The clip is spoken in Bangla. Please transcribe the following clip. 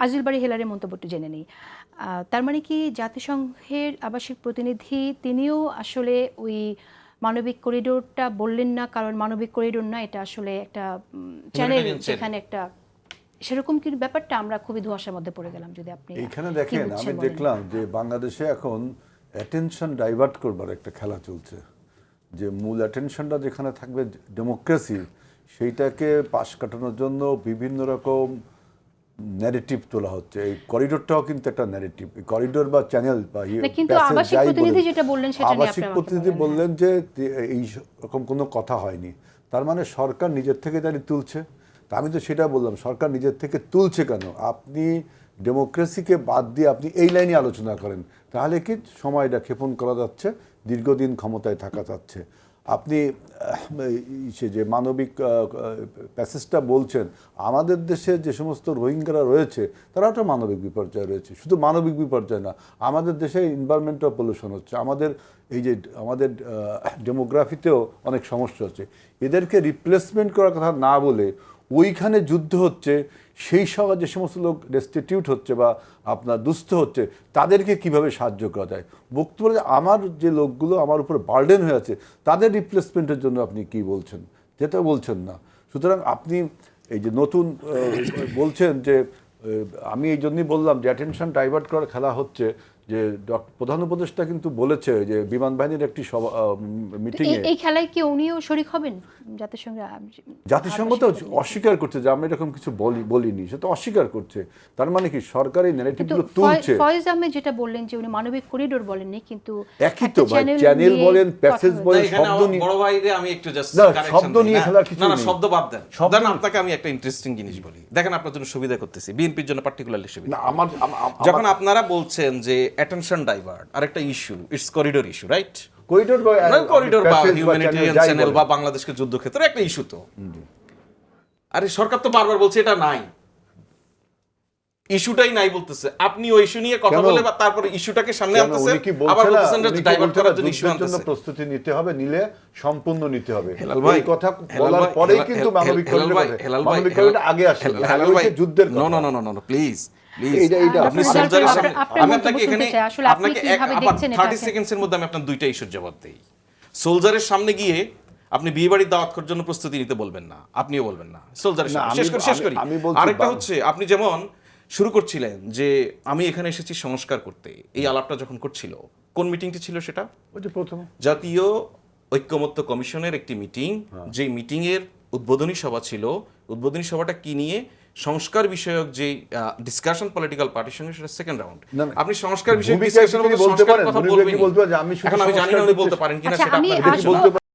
আজিল বাড়ি হেলারের মন্তব্যটি জেনে নিই। তার মানে কি জাতিসংঘের আবাসিক প্রতিনিধি তিনিও আসলে ওই মানবিক করিডোরটা বললেন না, কারণ মানবিক করিডোর না, এটা আসলে একটা চ্যানেল, যেখানে একটা সেরকম কি ব্যাপারটা আমরা খুবই ধোঁয়াশার মধ্যে পড়ে গেলাম। যদি আপনি এখানে দেখেন, আমি দেখলাম যে বাংলাদেশে এখন অ্যাটেনশন ডাইভার্ট করবার একটা খেলা চলছে, যে মূল অ্যাটেনশনটা যেখানে থাকবে ডেমোক্রেসি, সেইটাকে পাশ কাটানোর জন্য বিভিন্ন রকম ন্যারেটিভ তোলা হচ্ছে। এই করিডোরটাও কিন্তু একটা ন্যারেটিভ, করিডোর বা চ্যানেল বা কিন্তু আবাসিক প্রতিনিধি যেটা বললেন সেটা নিয়ে আবাসিক প্রতিনিধি বললেন যে এই রকম কোনো কথা হয়নি। তার মানে সরকার নিজের থেকে জানি তুলছে। তা আমি তো সেটা বললাম, সরকার নিজের থেকে তুলছে কেন? আপনি ডেমোক্রেসিকে বাদ দিয়ে আপনি এই লাইনে আলোচনা করেন, তাহলে কি সময়টা ক্ষেপণ করা যাচ্ছে, দীর্ঘদিন ক্ষমতায় থাকা যাচ্ছে। আপনি সে যে মানবিক প্যাসেজটা বলছেন, আমাদের দেশে যে সমস্ত রোহিঙ্গারা রয়েছে তারাও একটা মানবিক বিপর্যয় রয়েছে। শুধু মানবিক বিপর্যয় না, আমাদের দেশে এনভায়রনমেন্টাল পলিউশন হচ্ছে, আমাদের এই যে আমাদের ডেমোগ্রাফিতেও অনেক সমস্যা হচ্ছে। এদেরকে রিপ্লেসমেন্ট করার কথা না বলে ওইখানে যুদ্ধ হচ্ছে, সেই সময় যে সমস্ত লোক ডেস্টিটিউট হচ্ছে বা আপনার দুস্থ হচ্ছে, তাদেরকে কিভাবে সাহায্য করা যায়। বক্তব্য যে আমার যে লোকগুলো আমার উপর বার্ডেন হয়ে আছে তাদের রিপ্লেসমেন্টের জন্য আপনি কি বলছেন, যেটা বলছেন না। সুতরাং আপনি এই যে নতুন বলছেন যে, আমি এই জন্যই বললাম যে অ্যাটেনশন ডাইভার্ট করার খেলা হচ্ছে, যে প্রধান উপদেষ্টা কিন্তু বলেছে যে বিমান বাহিনীর একটি মিটিংয়ে এই খেলায় কি উনিও শরীক হবেন? জাতিসংঘ তো অস্বীকার করছে যে আমরা এরকম কিছু বলিনি, সে তো অস্বীকার করছে। তার মানে কি সরকার এই ন্যারেটিভগুলো তুলছে। ফয়েজ আহমেদ যেটা বললেন যে উনি মানবিক করিডোর বলেননি, কিন্তু একই তো ভাই, চ্যানেল বলেন, প্যাসেজ বলেন, শব্দ নিয়ে বড় ভাইরে আমি একটু জাস্ট শব্দ নিয়ে খেলার কিছু না, শব্দ বাদ দেন। আপনাকে আমি একটা ইন্টারেস্টিং জিনিস বলি, দেখেন আপনার জন্য সুবিধা করতেছি, বিএনপির জন্য পার্টিকুলারলি সুবিধা। যখন আপনারা বলছেন যে অ্যাটেনশন ডাইভার্ট আর একটা issue, it's corridor issue, right? Corridor বা হিউম্যানিটেরিয়ান চ্যানেল বা বাংলাদেশকে যুদ্ধক্ষেত্রে একটা ইস্যু তো। আরে সরকার তো বারবার বলছে এটা নাই, ইস্যুটাই নাই বলতেছে। আপনি ওই ইস্যু নিয়ে কথা বলে বা তারপরে ইস্যুটাকে সামনে আনতেছেন, আবার বলতেছেন যে ডাইভার্ট করার জন্য ইস্যু আনতেছেন। প্রস্তুতি নিতে হবে, নিলে সম্পূর্ণ নিতে হবে। এই কথা বলার পরেই কিন্তু মানবিক করিডোর আগে আসে, যুদ্ধের কথা। No no no no no, please আপনি সোলজারের সামনে, আমি আপনাকে এখানে আপনাকে 30 সেকেন্ডসের মধ্যে আমি আপনার দুইটা ইস্যুর জবাব দেই। সোলজারের সামনে গিয়ে আপনি বিয়ে বাড়ির দাওয়াত করার জন্য প্রস্তুতি নিতে বলবেন না, আপনিও বলবেন না সোলজারের সামনে। শেষ করি। আরেকটা হচ্ছে, আপনি যেমন শুরু করছিলেন যে আমি এখানে এসেছি সংস্কার করতে, এই আলাপটা যখন করছিল, কোন মিটিংটি ছিল সেটা? ওই যে প্রথম জাতীয় ঐক্যমত্য কমিশনের একটি মিটিং, যে মিটিং এর উদ্বোধনী সভা ছিল। উদ্বোধনী সভাটা কি নিয়ে? সংস্কার বিষয়ক যে ডিসকাশন পলিটিক্যাল পার্টির সঙ্গে, সেটা সেকেন্ড রাউন্ড। আপনি সংস্কার বিষয়ক ডিসকাশনের মধ্যে সংস্কারের কথা বলবেন, এখন আমি জানি না উনি বলতে পারেন কিনা সেটা আপনার।